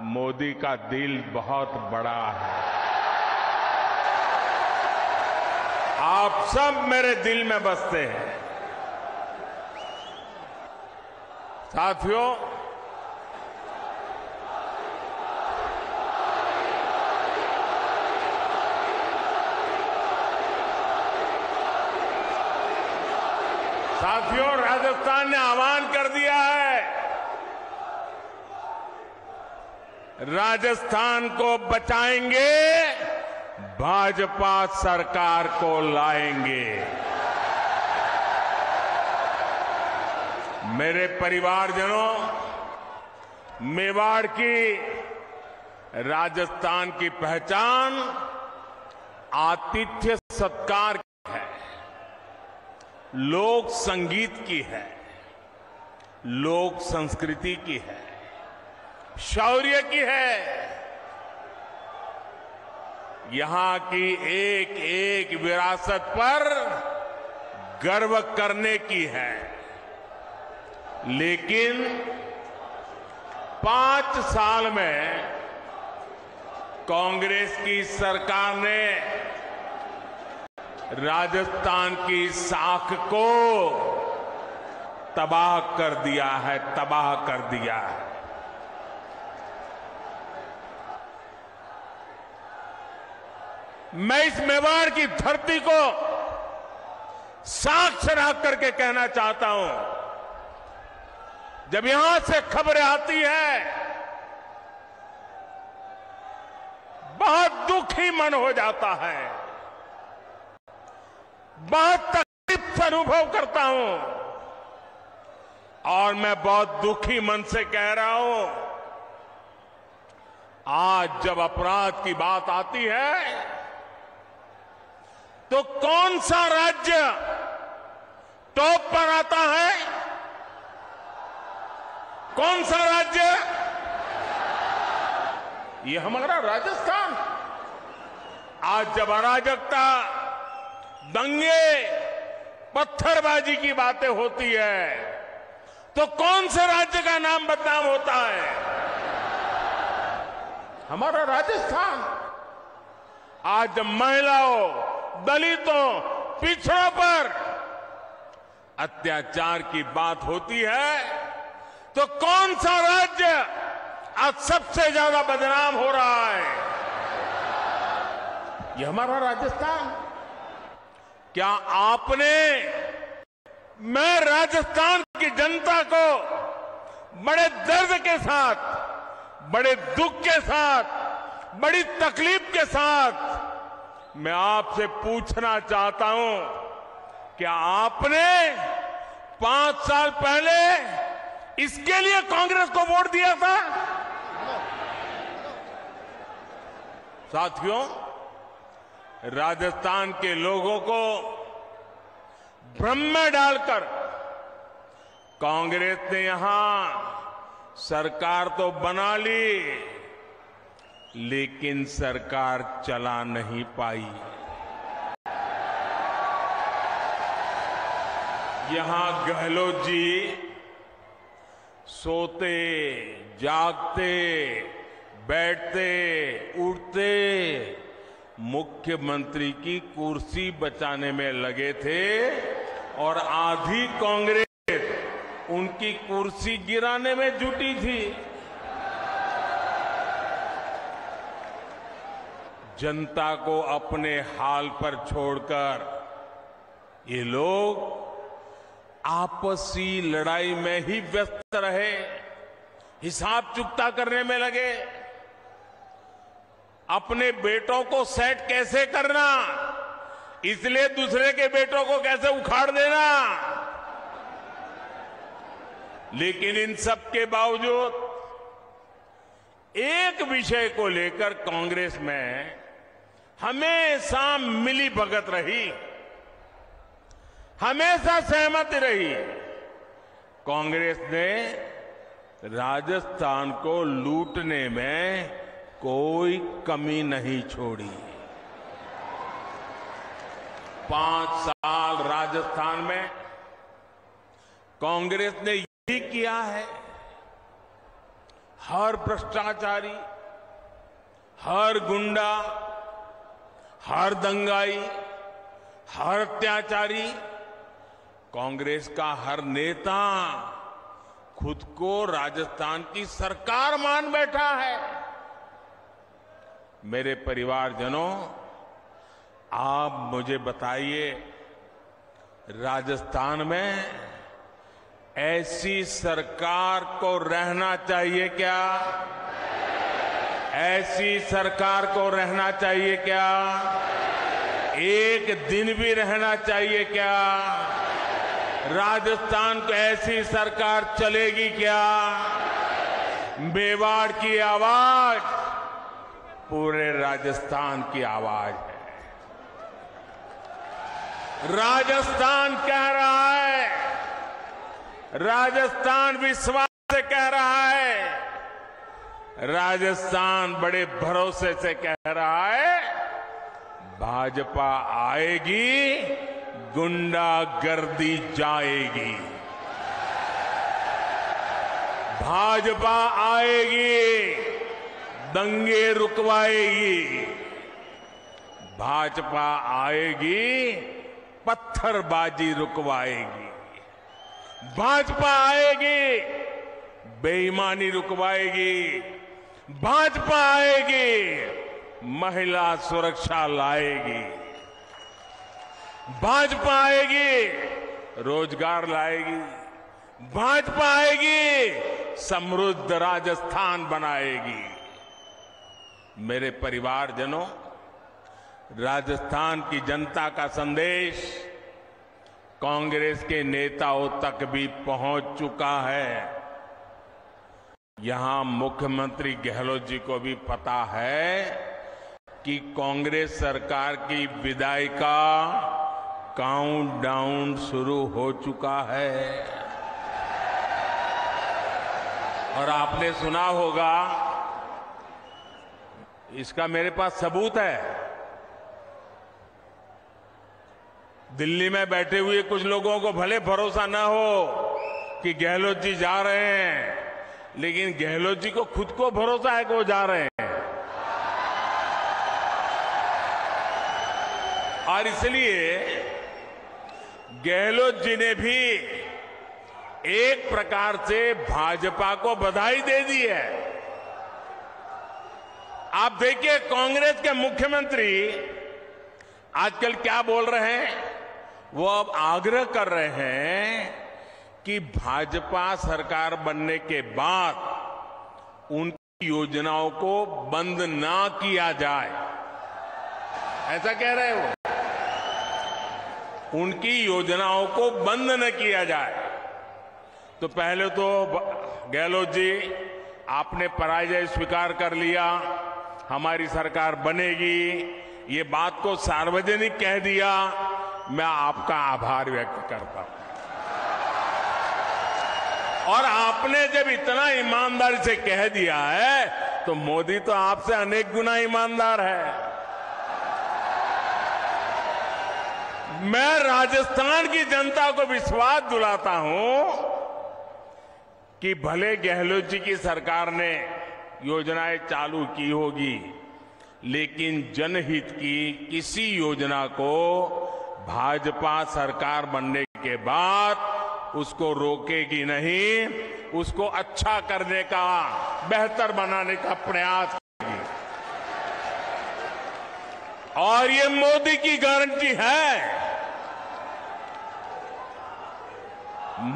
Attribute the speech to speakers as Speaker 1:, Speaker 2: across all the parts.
Speaker 1: मोदी का दिल बहुत बड़ा है। आप सब मेरे दिल में बसते हैं। साथियों, राजस्थान ने आह्वान कर दिया है, राजस्थान को बचाएंगे, भाजपा सरकार को लाएंगे। मेरे परिवारजनों, मेवाड़ की राजस्थान की पहचान आतिथ्य सत्कार की है, लोक संगीत की है, लोक संस्कृति की है, शौर्य की है। यहां की एक एक विरासत पर गर्व करने की है। लेकिन 5 साल में कांग्रेस की सरकार ने राजस्थान की साख को तबाह कर दिया है, तबाह कर दिया है। मैं इस मेवाड़ की धरती को साक्ष रख करके कहना चाहता हूं, जब यहां से खबरें आती है, बहुत दुखी मन हो जाता है, बहुत तकलीफ से अनुभव करता हूं। और मैं बहुत दुखी मन से कह रहा हूं, आज जब अपराध की बात आती है, तो कौन सा राज्य टॉप पर आता है? कौन सा राज्य? ये हमारा राजस्थान। आज जब अराजकता, दंगे, पत्थरबाजी की बातें होती है, तो कौन से राज्य का नाम बदनाम होता है? हमारा राजस्थान। आज जब महिलाओं, दलितों, पिछड़ों पर अत्याचार की बात होती है, तो कौन सा राज्य आज सबसे ज्यादा बदनाम हो रहा है? यह हमारा राजस्थान। क्या आपने, मैं राजस्थान की जनता को बड़े दर्द के साथ, बड़े दुख के साथ, बड़ी तकलीफ के साथ मैं आपसे पूछना चाहता हूं, क्या आपने 5 साल पहले इसके लिए कांग्रेस को वोट दिया था? साथियों, राजस्थान के लोगों को भ्रम में डालकर कांग्रेस ने यहां सरकार तो बना ली, लेकिन सरकार चला नहीं पाई। यहां गहलोत जी सोते, जागते, बैठते, उठते मुख्यमंत्री की कुर्सी बचाने में लगे थे, और आधी कांग्रेस उनकी कुर्सी गिराने में जुटी थी। जनता को अपने हाल पर छोड़कर ये लोग आपसी लड़ाई में ही व्यस्त रहे, हिसाब चुकता करने में लगे। अपने बेटों को सेट कैसे करना, इसलिए दूसरे के बेटों को कैसे उखाड़ देना। लेकिन इन सब के बावजूद एक विषय को लेकर कांग्रेस में हमेशा मिली भगत रही, हमेशा सहमति रही। कांग्रेस ने राजस्थान को लूटने में कोई कमी नहीं छोड़ी। 5 साल राजस्थान में कांग्रेस ने यही किया है। हर भ्रष्टाचारी, हर गुंडा, हर दंगाई, हर अत्याचारी, कांग्रेस का हर नेता खुद को राजस्थान की सरकार मान बैठा है। मेरे परिवारजनों, आप मुझे बताइए, राजस्थान में ऐसी सरकार को रहना चाहिए क्या? ऐसी सरकार को रहना चाहिए क्या? एक दिन भी रहना चाहिए क्या? राजस्थान को ऐसी सरकार चलेगी क्या? मेवाड़ की आवाज पूरे राजस्थान की आवाज है। राजस्थान कह रहा है, राजस्थान विश्वास से कह रहा है, राजस्थान बड़े भरोसे से कह रहा है, भाजपा आएगी, गुंडागर्दी जाएगी। भाजपा आएगी, दंगे रुकवाएगी। भाजपा आएगी, पत्थरबाजी रुकवाएगी। भाजपा आएगी, बेईमानी रुकवाएगी। भाजपा आएगी, महिला सुरक्षा लाएगी। भाजपा आएगी, रोजगार लाएगी। भाजपा आएगी, समृद्ध राजस्थान बनाएगी। मेरे परिवारजनों, राजस्थान की जनता का संदेश कांग्रेस के नेताओं तक भी पहुंच चुका है। यहां मुख्यमंत्री गहलोत जी को भी पता है कि कांग्रेस सरकार की विदाई का काउंटडाउन शुरू हो चुका है। और आपने सुना होगा, इसका मेरे पास सबूत है। दिल्ली में बैठे हुए कुछ लोगों को भले भरोसा न हो कि गहलोत जी जा रहे हैं, लेकिन गहलोत जी को खुद को भरोसा है कि वो जा रहे हैं। और इसलिए गहलोत जी ने भी एक प्रकार से भाजपा को बधाई दे दी है। आप देखिए, कांग्रेस के मुख्यमंत्री आजकल क्या बोल रहे हैं? वो अब आग्रह कर रहे हैं कि भाजपा सरकार बनने के बाद उनकी योजनाओं को बंद ना किया जाए। ऐसा कह रहे हो, उनकी योजनाओं को बंद न किया जाए। तो पहले तो गहलोत जी, आपने पराजय स्वीकार कर लिया, हमारी सरकार बनेगी, ये बात को सार्वजनिक कह दिया। मैं आपका आभार व्यक्त करता हूं। और आपने जब इतना ईमानदारी से कह दिया है, तो मोदी तो आपसे अनेक गुना ईमानदार है। मैं राजस्थान की जनता को विश्वास दिलाता हूं कि भले गहलोत जी की सरकार ने योजनाएं चालू की होगी, लेकिन जनहित की किसी योजना को भाजपा सरकार बनने के बाद उसको रोकेगी नहीं, उसको अच्छा करने का, बेहतर बनाने का प्रयास करेगी। और ये मोदी की गारंटी है।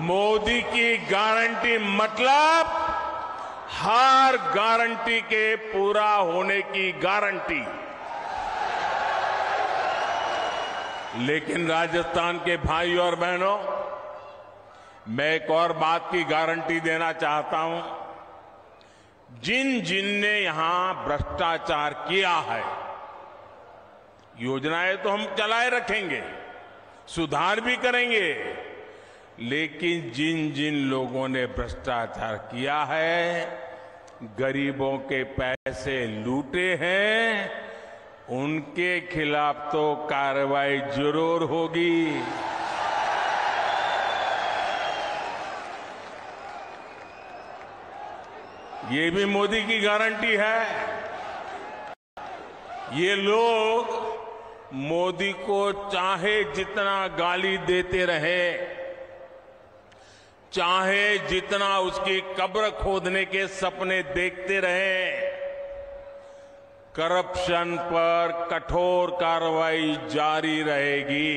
Speaker 1: मोदी की गारंटी मतलब हर गारंटी के पूरा होने की गारंटी। लेकिन राजस्थान के भाई और बहनों, मैं एक और बात की गारंटी देना चाहता हूं। जिन जिन ने यहां भ्रष्टाचार किया है, योजनाएं तो हम चलाए रखेंगे, सुधार भी करेंगे, लेकिन जिन जिन लोगों ने भ्रष्टाचार किया है, गरीबों के पैसे लूटे हैं, उनके खिलाफ तो कार्रवाई जरूर होगी। ये भी मोदी की गारंटी है। ये लोग मोदी को चाहे जितना गाली देते रहे, चाहे जितना उसकी कब्र खोदने के सपने देखते रहे, करप्शन पर कठोर कार्रवाई जारी रहेगी।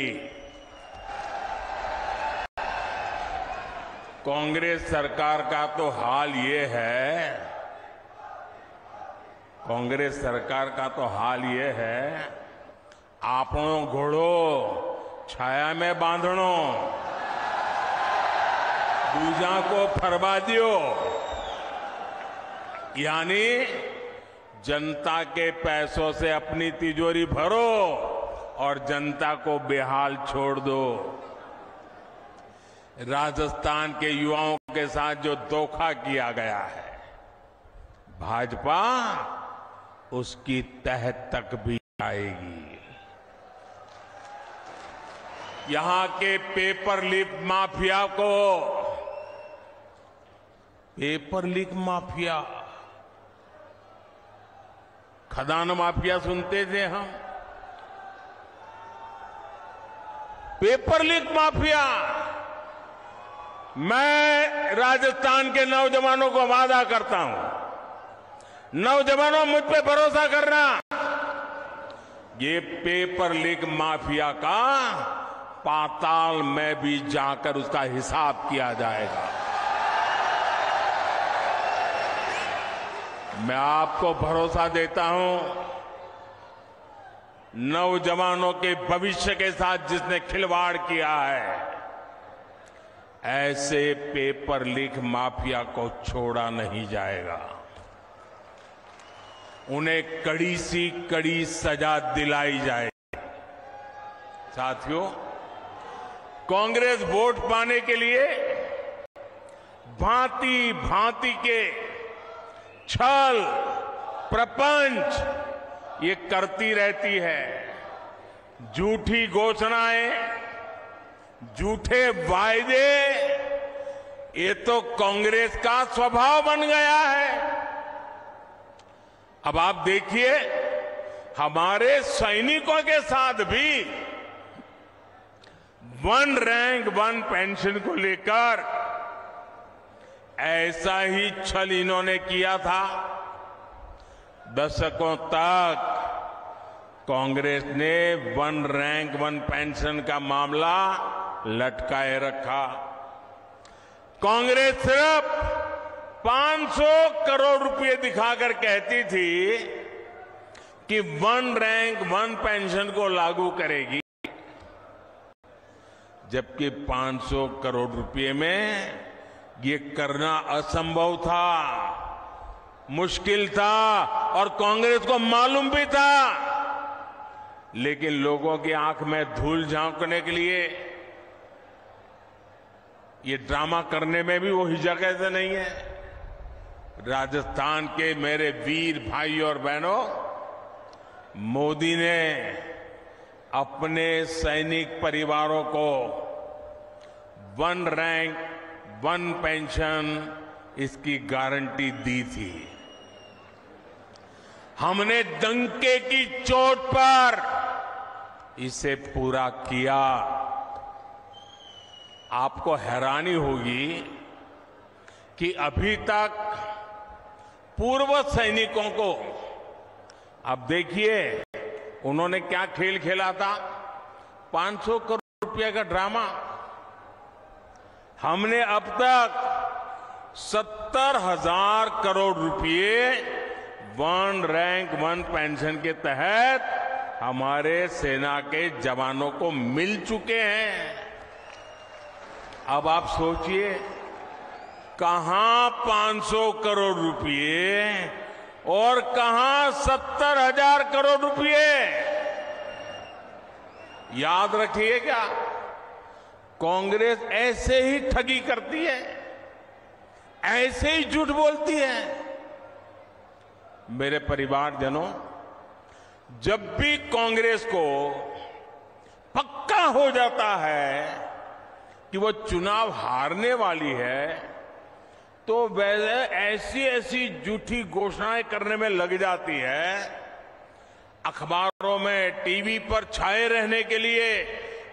Speaker 1: कांग्रेस सरकार का तो हाल ये है, कांग्रेस सरकार का तो हाल ये है, आपनो घोड़ो छाया में बांधणो, दूजा को फरवा दियो। यानी जनता के पैसों से अपनी तिजोरी भरो और जनता को बेहाल छोड़ दो। राजस्थान के युवाओं के साथ जो धोखा किया गया है, भाजपा उसकी तह तक भी आएगी। यहां के पेपर लीक माफिया को, पेपर लीक माफिया, खदान माफिया सुनते थे हम, पेपर लीक माफिया। मैं राजस्थान के नौजवानों को वादा करता हूं, नौजवानों मुझ पे भरोसा करना, ये पेपर लीक माफिया का पाताल में भी जाकर उसका हिसाब किया जाएगा। मैं आपको भरोसा देता हूं, नौजवानों के भविष्य के साथ जिसने खिलवाड़ किया है, ऐसे पेपर लीक माफिया को छोड़ा नहीं जाएगा। उन्हें कड़ी सी कड़ी सजा दिलाई जाएगी। साथियों, कांग्रेस वोट पाने के लिए भांति भांति के छल प्रपंच ये करती रहती है। झूठी घोषणाएं, झूठे वायदे, ये तो कांग्रेस का स्वभाव बन गया है। अब आप देखिए, हमारे सैनिकों के साथ भी वन रैंक वन पेंशन को लेकर ऐसा ही छल इन्होंने किया था। दशकों तक कांग्रेस ने वन रैंक वन पेंशन का मामला लटकाए रखा। कांग्रेस सिर्फ 500 करोड़ रुपए दिखाकर कहती थी कि वन रैंक वन पेंशन को लागू करेगी, जबकि 500 करोड़ रुपए में ये करना असंभव था, मुश्किल था और कांग्रेस को मालूम भी था। लेकिन लोगों की आंख में धूल झांकने के लिए ये ड्रामा करने में भी वो हिचक नहीं है। राजस्थान के मेरे वीर भाई और बहनों, मोदी ने अपने सैनिक परिवारों को वन रैंक वन पेंशन इसकी गारंटी दी थी। हमने डंके की चोट पर इसे पूरा किया। आपको हैरानी होगी कि अभी तक पूर्व सैनिकों को, अब देखिए उन्होंने क्या खेल खेला था, 500 करोड़ रुपए का ड्रामा। हमने अब तक 70,000 करोड़ रुपए वन रैंक वन पेंशन के तहत हमारे सेना के जवानों को मिल चुके हैं। अब आप सोचिए, कहां 500 करोड़ रुपए और कहां 70,000 करोड़ रुपए। याद रखिएगा, कांग्रेस ऐसे ही ठगी करती है, ऐसे ही झूठ बोलती है। मेरे परिवारजनों, जब भी कांग्रेस को पक्का हो जाता है कि वो चुनाव हारने वाली है, तो वैसे ऐसी ऐसी झूठी घोषणाएं करने में लग जाती है, अखबारों में, टीवी पर छाए रहने के लिए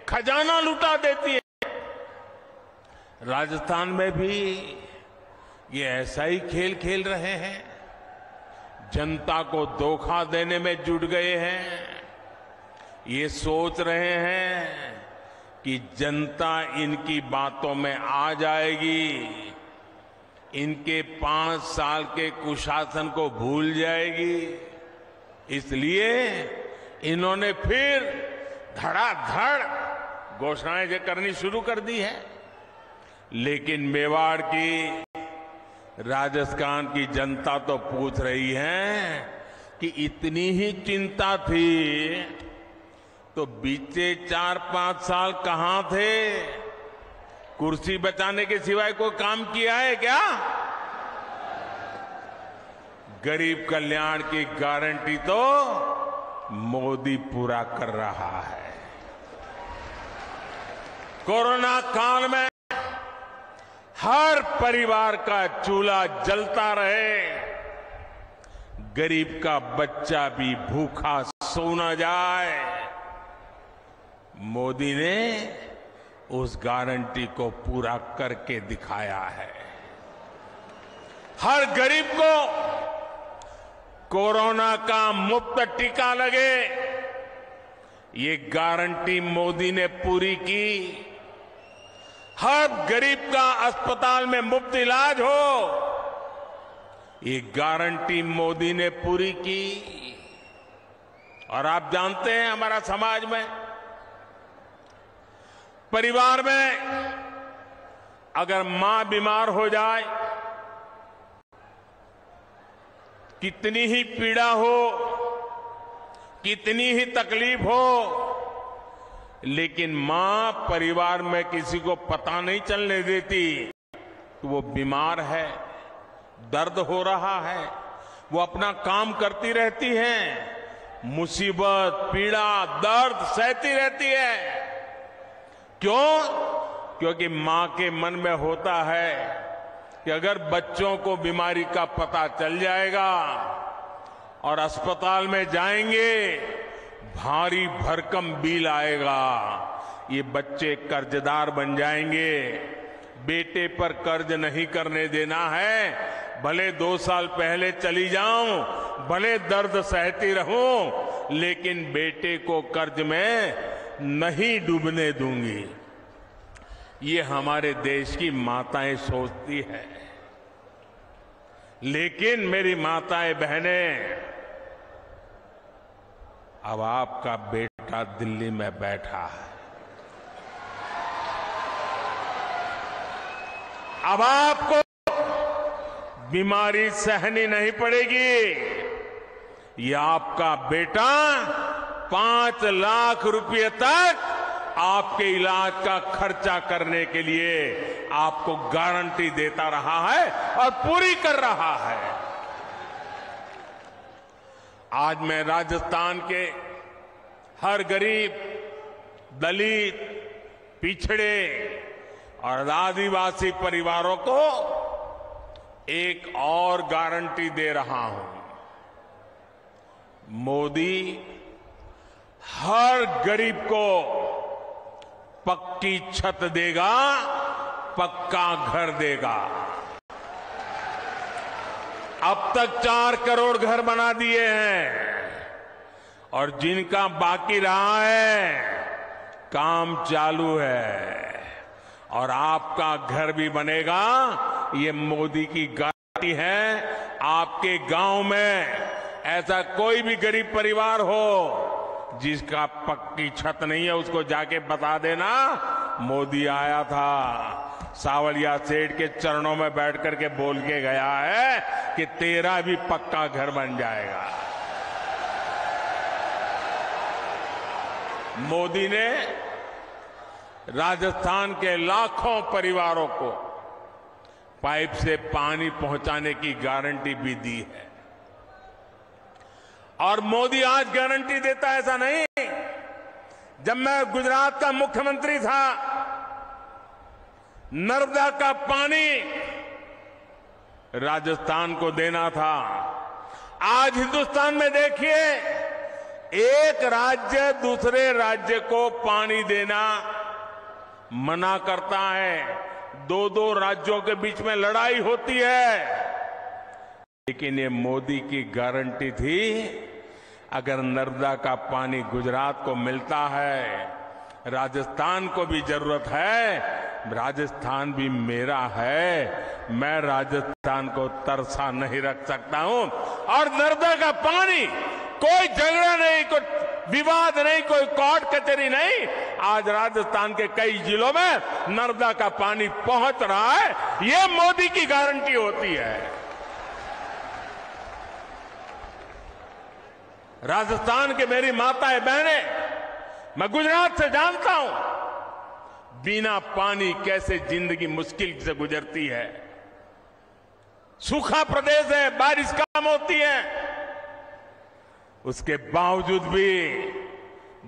Speaker 1: खजाना लुटा देती है। राजस्थान में भी ये ऐसा ही खेल खेल रहे हैं, जनता को धोखा देने में जुट गए हैं। ये सोच रहे हैं कि जनता इनकी बातों में आ जाएगी, इनके 5 साल के कुशासन को भूल जाएगी, इसलिए इन्होंने फिर धड़ाधड़ घोषणाएं करनी शुरू कर दी है। लेकिन मेवाड़ की, राजस्थान की जनता तो पूछ रही है कि इतनी ही चिंता थी तो बीते 4-5 साल कहां थे? कुर्सी बचाने के सिवाय कोई काम किया है क्या? गरीब कल्याण की गारंटी तो मोदी पूरा कर रहा है। कोरोना काल में हर परिवार का चूल्हा जलता रहे, गरीब का बच्चा भी भूखा सो न जाए, मोदी ने उस गारंटी को पूरा करके दिखाया है। हर गरीब को कोरोना का मुफ्त टीका लगे, ये गारंटी मोदी ने पूरी की। हर गरीब का अस्पताल में मुफ्त इलाज हो, ये गारंटी मोदी ने पूरी की। और आप जानते हैं, हमारा समाज में, परिवार में अगर मां बीमार हो जाए, कितनी ही पीड़ा हो, कितनी ही तकलीफ हो, लेकिन मां परिवार में किसी को पता नहीं चलने देती कि वो बीमार है, दर्द हो रहा है। वो अपना काम करती रहती है, मुसीबत, पीड़ा, दर्द सहती रहती है। क्यों? क्योंकि मां के मन में होता है कि अगर बच्चों को बीमारी का पता चल जाएगा और अस्पताल में जाएंगे, भारी भरकम बिल आएगा, ये बच्चे कर्जदार बन जाएंगे। बेटे पर कर्ज नहीं करने देना है, भले 2 साल पहले चली जाऊं, भले दर्द सहती रहूं, लेकिन बेटे को कर्ज में नहीं डूबने दूंगी। ये हमारे देश की माताएं सोचती है। लेकिन मेरी माताएं बहनें, अब आपका बेटा दिल्ली में बैठा है, अब आपको बीमारी सहनी नहीं पड़ेगी। ये आपका बेटा 5 लाख रुपए तक आपके इलाज का खर्चा करने के लिए आपको गारंटी देता रहा है और पूरी कर रहा है। आज मैं राजस्थान के हर गरीब, दलित, पिछड़े और आदिवासी परिवारों को एक और गारंटी दे रहा हूं। मोदी हर गरीब को पक्की छत देगा, पक्का घर देगा। अब तक 4 करोड़ घर बना दिए हैं और जिनका बाकी रहा है, काम चालू है। और आपका घर भी बनेगा, ये मोदी की गारंटी है। आपके गांव में ऐसा कोई भी गरीब परिवार हो जिसका पक्की छत नहीं है, उसको जाके बता देना, मोदी आया था, सावलिया सेठ के चरणों में बैठ करके बोल के गया है कि तेरा भी पक्का घर बन जाएगा। मोदी ने राजस्थान के लाखों परिवारों को पाइप से पानी पहुंचाने की गारंटी भी दी है। और मोदी आज गारंटी देता है, ऐसा नहीं। जब मैं गुजरात का मुख्यमंत्री था, नर्मदा का पानी राजस्थान को देना था। आज हिंदुस्तान में देखिए, एक राज्य दूसरे राज्य को पानी देना मना करता है। दो दो राज्यों के बीच में लड़ाई होती है। लेकिन ये मोदी की गारंटी थी, अगर नर्मदा का पानी गुजरात को मिलता है, राजस्थान को भी जरूरत है, राजस्थान भी मेरा है, मैं राजस्थान को तरसा नहीं रख सकता हूं। और नर्मदा का पानी, कोई झगड़ा नहीं, कोई विवाद नहीं, कोई कोर्ट कचहरी नहीं, आज राजस्थान के कई जिलों में नर्मदा का पानी पहुंच रहा है। ये मोदी की गारंटी होती है। राजस्थान के मेरी माताएं बहनें, मैं गुजरात से जानता हूं बिना पानी कैसे जिंदगी मुश्किल से गुजरती है। सूखा प्रदेश है, बारिश कम होती है, उसके बावजूद भी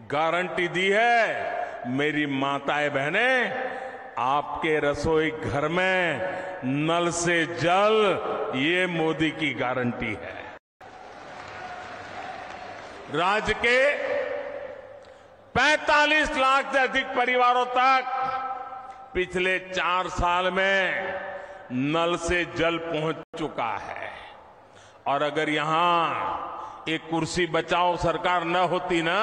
Speaker 1: गारंटी दी है मेरी माताएं बहनें, आपके रसोई घर में नल से जल, ये मोदी की गारंटी है। राज्य के 45 लाख से अधिक परिवारों तक पिछले 4 साल में नल से जल पहुंच चुका है। और अगर यहां एक कुर्सी बचाओ सरकार न होती ना,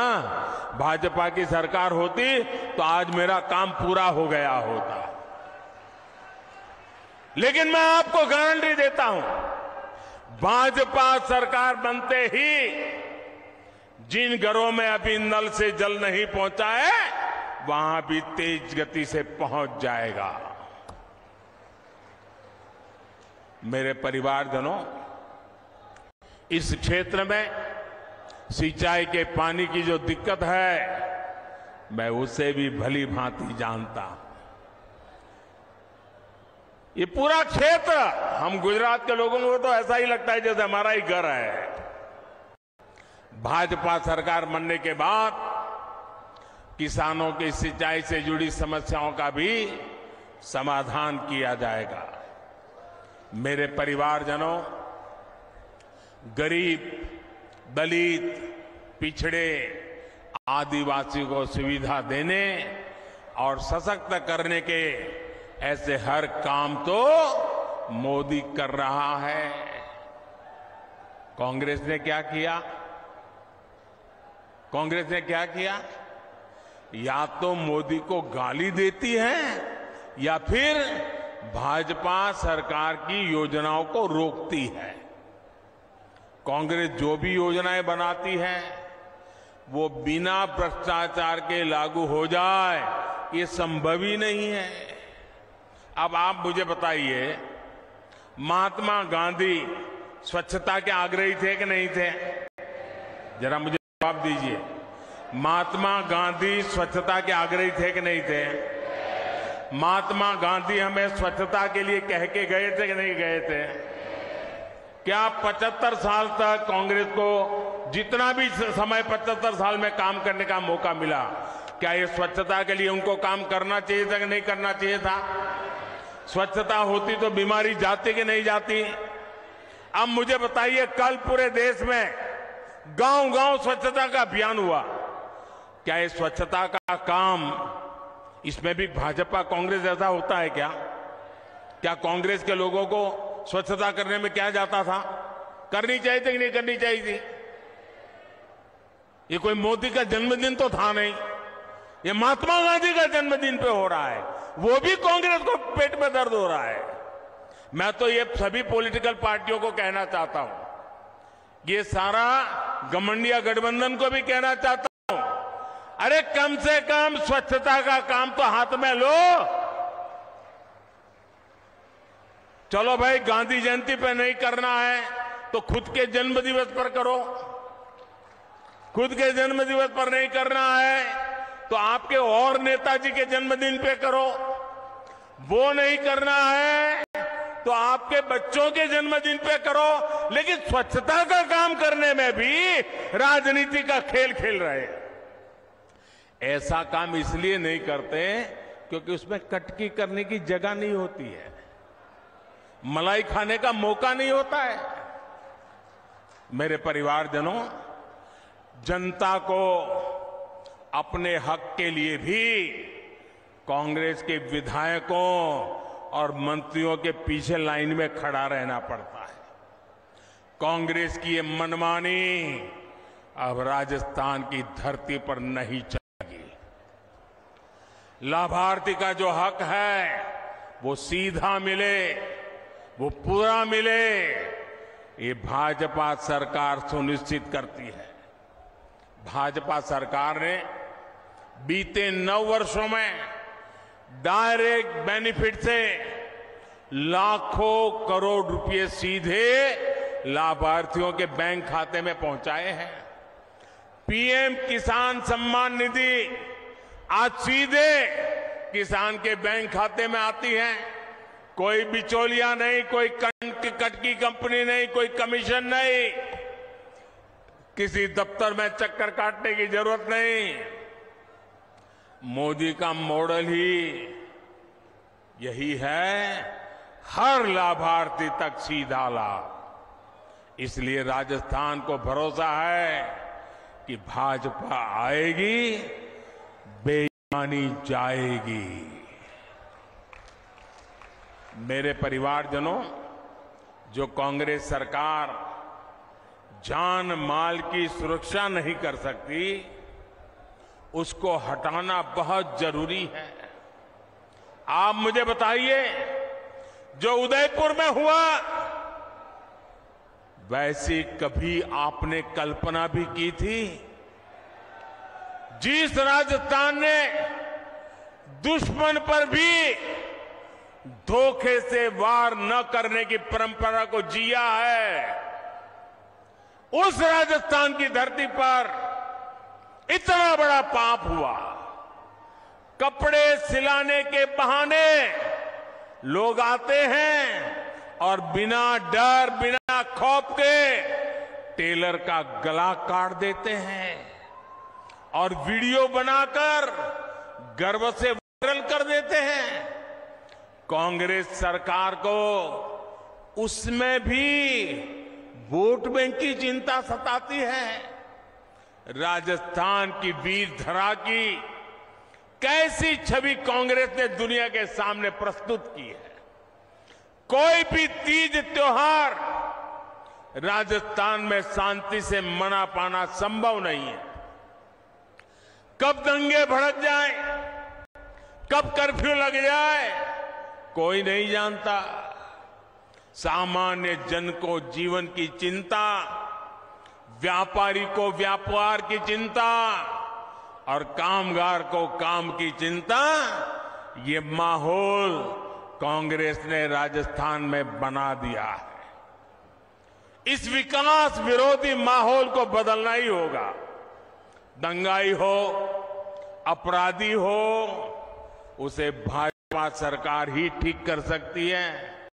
Speaker 1: भाजपा की सरकार होती, तो आज मेरा काम पूरा हो गया होता। लेकिन मैं आपको गारंटी देता हूं, भाजपा सरकार बनते ही जिन घरों में अभी नल से जल नहीं पहुंचा है, वहां भी तेज गति से पहुंच जाएगा। मेरे परिवारजनों, इस क्षेत्र में सिंचाई के पानी की जो दिक्कत है, मैं उसे भी भली भांति जानता हूं। ये पूरा क्षेत्र, हम गुजरात के लोगों को तो ऐसा ही लगता है जैसे हमारा ही घर है। भाजपा सरकार बनने के बाद किसानों की सिंचाई से जुड़ी समस्याओं का भी समाधान किया जाएगा। मेरे परिवारजनों, गरीब, दलित, पिछड़े, आदिवासी को सुविधा देने और सशक्त करने के ऐसे हर काम तो मोदी कर रहा है। कांग्रेस ने क्या किया? कांग्रेस ने क्या किया? या तो मोदी को गाली देती है या फिर भाजपा सरकार की योजनाओं को रोकती है। कांग्रेस जो भी योजनाएं बनाती है वो बिना भ्रष्टाचार के लागू हो जाए, ये संभव ही नहीं है। अब आप मुझे बताइए, महात्मा गांधी स्वच्छता के आग्रही थे कि नहीं थे? जरा मुझे जवाब दीजिए। महात्मा गांधी स्वच्छता के आग्रही थे कि नहीं थे? महात्मा गांधी हमें स्वच्छता के लिए कह के गए थे कि नहीं गए थे? क्या 75 साल तक कांग्रेस को जितना भी समय 75 साल में काम करने का मौका मिला, क्या ये स्वच्छता के लिए उनको काम करना चाहिए था कि नहीं करना चाहिए था? स्वच्छता होती तो बीमारी जाती कि नहीं जाती? अब मुझे बताइए, कल पूरे देश में गांव-गांव स्वच्छता का अभियान हुआ, क्या ये स्वच्छता का काम, इसमें भी भाजपा कांग्रेस ऐसा होता है क्या? क्या कांग्रेस के लोगों को स्वच्छता करने में क्या जाता था? करनी चाहिए थी कि नहीं करनी चाहिए थी? ये कोई मोदी का जन्मदिन तो था नहीं, ये महात्मा गांधी का जन्मदिन पे हो रहा है, वो भी कांग्रेस को पेट में दर्द हो रहा है। मैं तो ये सभी पॉलिटिकल पार्टियों को कहना चाहता हूं, ये सारा घमंडिया गठबंधन को भी कहना चाहता हूं, अरे कम से कम स्वच्छता का काम तो हाथ में लो। चलो भाई, गांधी जयंती पे नहीं करना है तो खुद के जन्मदिवस पर करो। खुद के जन्मदिवस पर नहीं करना है तो आपके और नेताजी के जन्मदिन पे करो। वो नहीं करना है तो आपके बच्चों के जन्मदिन पे करो। लेकिन स्वच्छता का काम करने में भी राजनीति का खेल खेल रहे हैं। ऐसा काम इसलिए नहीं करते क्योंकि उसमें कटकी करने की जगह नहीं होती है। मलाई खाने का मौका नहीं होता है। मेरे परिवारजनों, जनता को अपने हक के लिए भी कांग्रेस के विधायकों और मंत्रियों के पीछे लाइन में खड़ा रहना पड़ता है। कांग्रेस की ये मनमानी अब राजस्थान की धरती पर नहीं चलेगी। लाभार्थी का जो हक है वो सीधा मिले, वो पूरा मिले, ये भाजपा सरकार सुनिश्चित करती है। भाजपा सरकार ने बीते 9 वर्षों में डायरेक्ट बेनिफिट से लाखों करोड़ रुपए सीधे लाभार्थियों के बैंक खाते में पहुंचाए हैं। पीएम किसान सम्मान निधि आज सीधे किसान के बैंक खाते में आती है। कोई बिचौलिया नहीं, कोई कटकी कंपनी नहीं, कोई कमीशन नहीं, किसी दफ्तर में चक्कर काटने की जरूरत नहीं। मोदी का मॉडल ही यही है, हर लाभार्थी तक सीधा लाभ। इसलिए राजस्थान को भरोसा है कि भाजपा आएगी, बेईमानी जाएगी। मेरे परिवारजनों, जो कांग्रेस सरकार जान माल की सुरक्षा नहीं कर सकती, उसको हटाना बहुत जरूरी है। आप मुझे बताइए, जो उदयपुर में हुआ, वैसी कभी आपने कल्पना भी की थी? जिस राजस्थान ने दुश्मन पर भी धोखे से वार न करने की परंपरा को जिया है, उस राजस्थान की धरती पर इतना बड़ा पाप हुआ। कपड़े सिलाने के बहाने लोग आते हैं और बिना डर, बिना खौफ के टेलर का गला काट देते हैं और वीडियो बनाकर गर्व से वायरल कर देते हैं। कांग्रेस सरकार को उसमें भी वोट बैंक की चिंता सताती है। राजस्थान की वीर धरा की कैसी छवि कांग्रेस ने दुनिया के सामने प्रस्तुत की है। कोई भी तीज त्योहार राजस्थान में शांति से मना पाना संभव नहीं है। कब दंगे भड़क जाए, कब कर्फ्यू लग जाए, कोई नहीं जानता। सामान्य जन को जीवन की चिंता, व्यापारी को व्यापार की चिंता और कामगार को काम की चिंता, ये माहौल कांग्रेस ने राजस्थान में बना दिया है। इस विकास विरोधी माहौल को बदलना ही होगा। दंगाई हो, अपराधी हो, उसे भाजपा सरकार ही ठीक कर सकती है।